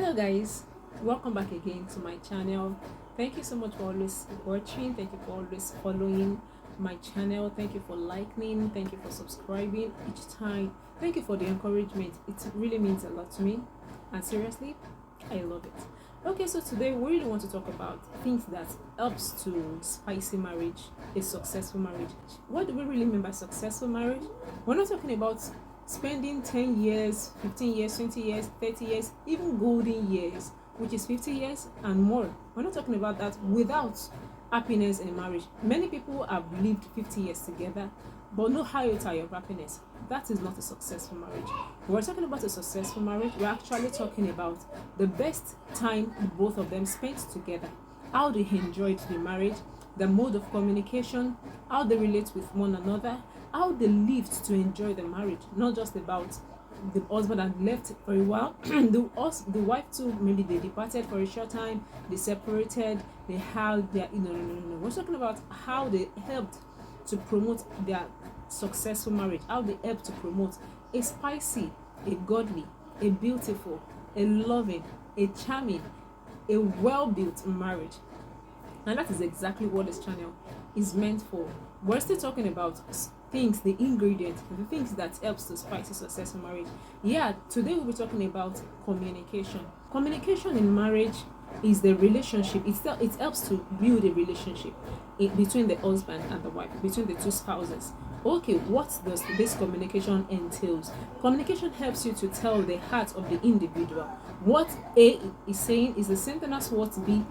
Hello guys, welcome back again to my channel. Thank you so much for always watching. Thank you for always following my channel. Thank you for liking. Thank you for subscribing each time. Thank you for the encouragement. It really means a lot to me, and seriously, I love it. Okay, so today we really want to talk about things that helps to spicy marriage, a successful marriage. What do we really mean by successful marriage? We're not talking about spending 10 years, 15 years, 20 years, 30 years, even golden years, which is 50 years and more. We're not talking about that without happiness in marriage. Many people have lived 50 years together, but no iota of happiness. That is not a successful marriage. When we're talking about a successful marriage, we're actually talking about the best time both of them spent together, how they enjoyed the marriage, the mode of communication, how they relate with one another, how they lived to enjoy the marriage, not just about the husband had left for a while, the wife too, maybe they departed for a short time, they separated, they had their, no. We're talking about how they helped to promote their successful marriage, how they helped to promote a spicy, a godly, a beautiful, a loving, a charming, a well-built marriage. And that is exactly what this channel is meant for. We're still talking about things, the ingredients, the things that helps to spice a successful marriage. Yeah, today we'll be talking about communication. Communication in marriage is the relationship. It helps to build a relationship between the husband and the wife, between the two spouses. Okay, what does this communication entails? Communication helps you to tell the heart of the individual. What A is saying is the same thing as what B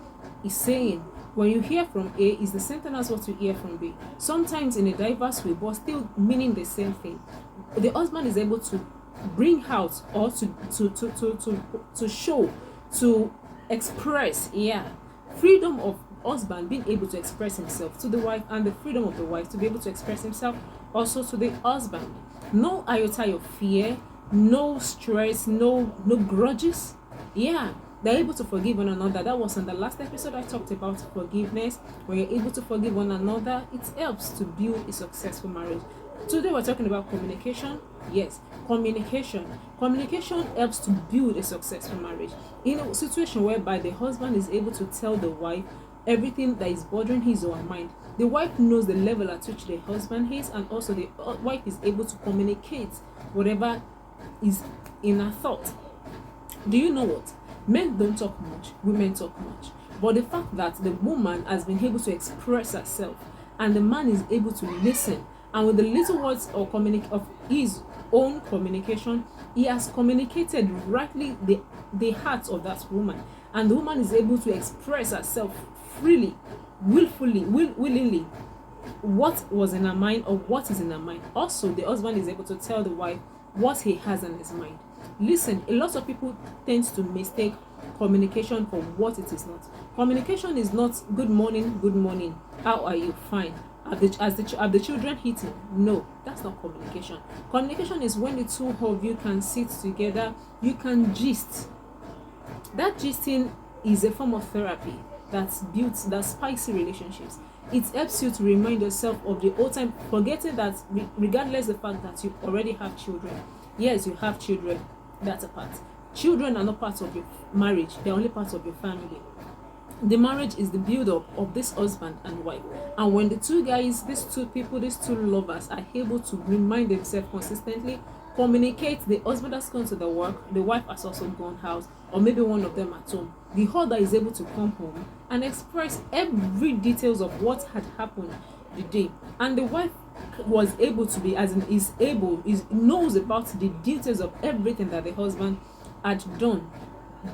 is saying. When you hear from A, is the same thing as what you hear from B. Sometimes in a diverse way, but still meaning the same thing. The husband is able to bring out or to show, to express, freedom of husband being able to express himself to the wife, and the freedom of the wife to be able to express himself also to the husband. No iota of fear, no stress, no grudges. They're able to forgive one another. That was in the last episode I talked about forgiveness. When you're able to forgive one another, it helps to build a successful marriage. Today we're talking about communication. Yes, communication. Communication helps to build a successful marriage. In a situation whereby the husband is able to tell the wife everything that is bothering his or her mind, the wife knows the level at which the husband is, and also the wife is able to communicate whatever is in her thought. Do you know what? Men don't talk much, women talk much. But the fact that the woman has been able to express herself and the man is able to listen, and with the little words of his own communication, he has communicated rightly the heart of that woman. And the woman is able to express herself freely, willingly, what was in her mind or what is in her mind. Also, the husband is able to tell the wife what he has in his mind. Listen, a lot of people tend to mistake communication for what it is not. Communication is not good morning, how are you, fine, have the children eaten? No, that's not communication. Communication is when the two of you can sit together, you can gist. That gisting is a form of therapy that spicy relationships. It helps you to remind yourself of the old time, forgetting that regardless of the fact that you already have children. Yes, you have children, that's a part. Children are not part of your marriage, they're only part of your family. The marriage is the build-up of this husband and wife. And when the two guys, these two people, these two lovers are able to remind themselves consistently, communicate, the husband has gone to the work, the wife has also gone out, or maybe one of them at home, the other is able to come home and express every details of what had happened the day. And the wife was able to be, knows about the details of everything that the husband had done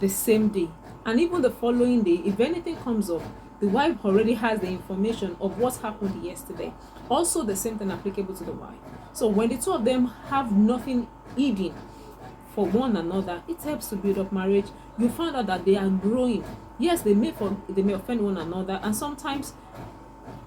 the same day. And even the following day, if anything comes up, the wife already has the information of what happened yesterday. Also, the same thing applicable to the wife. So when the two of them have nothing hidden for one another, it helps to build up marriage. You find out that they are growing. Yes, they may offend one another, and sometimes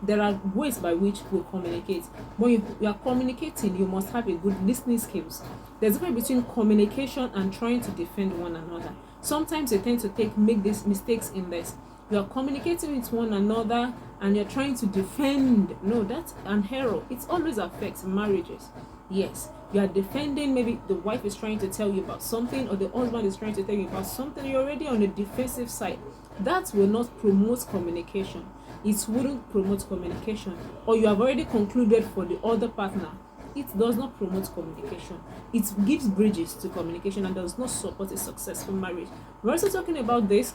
there are ways by which we communicate. When you are communicating, you must have a good listening skills. There's a difference between communication and trying to defend one another. Sometimes you tend to make these mistakes in this. You are communicating with one another and you're trying to defend. No, that's an error. It always affects marriages. Yes, you are defending. Maybe the wife is trying to tell you about something, or the husband is trying to tell you about something. You're already on the defensive side. That will not promote communication. It wouldn't promote communication. Or you have already concluded for the other partner. It does not promote communication. It gives bridges to communication and does not support a successful marriage. We're also talking about this.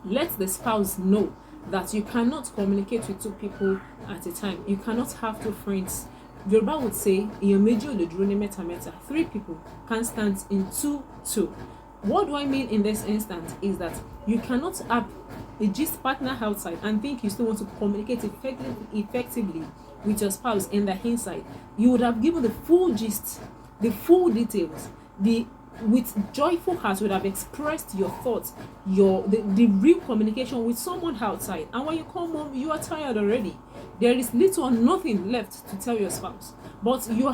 Let the spouse know that you cannot communicate with two people at a time. You cannot have two friends. Yoruba would say, three people can't stand in two. What do I mean in this instance is that you cannot have a gist partner outside and think you still want to communicate effectively with your spouse in the inside. You would have given the full gist, the full details, with joyful heart would have expressed your thoughts, the real communication with someone outside. And when you come home, you are tired already. There is little or nothing left to tell your spouse. But you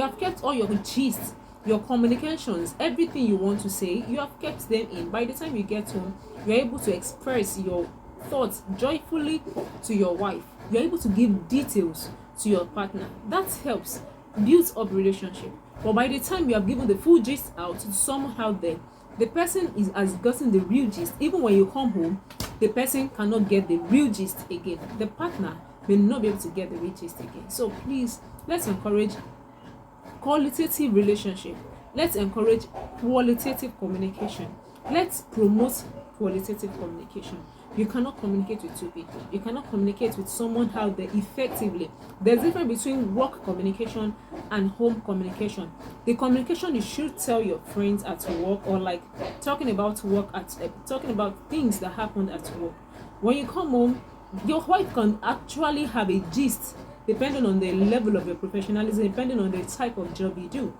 have kept all your gist, your communications, everything you want to say, you have kept them in. By the time you get home, you're able to express your thoughts joyfully to your wife. You're able to give details to your partner. That helps, builds up relationship. But by the time you have given the full gist out to someone out there, the person has gotten the real gist. Even when you come home, the person cannot get the real gist again. The partner may not be able to get the real gist again. So please, let's encourage qualitative relationship. Let's encourage qualitative communication. Let's promote qualitative communication. You cannot communicate with two people. You cannot communicate with someone out there effectively. There's a difference between work communication and home communication. The communication you should tell your friends at work, or like talking about work talking about things that happened at work. When you come home, your wife can actually have a gist depending on the level of your professionalism, depending on the type of job you do.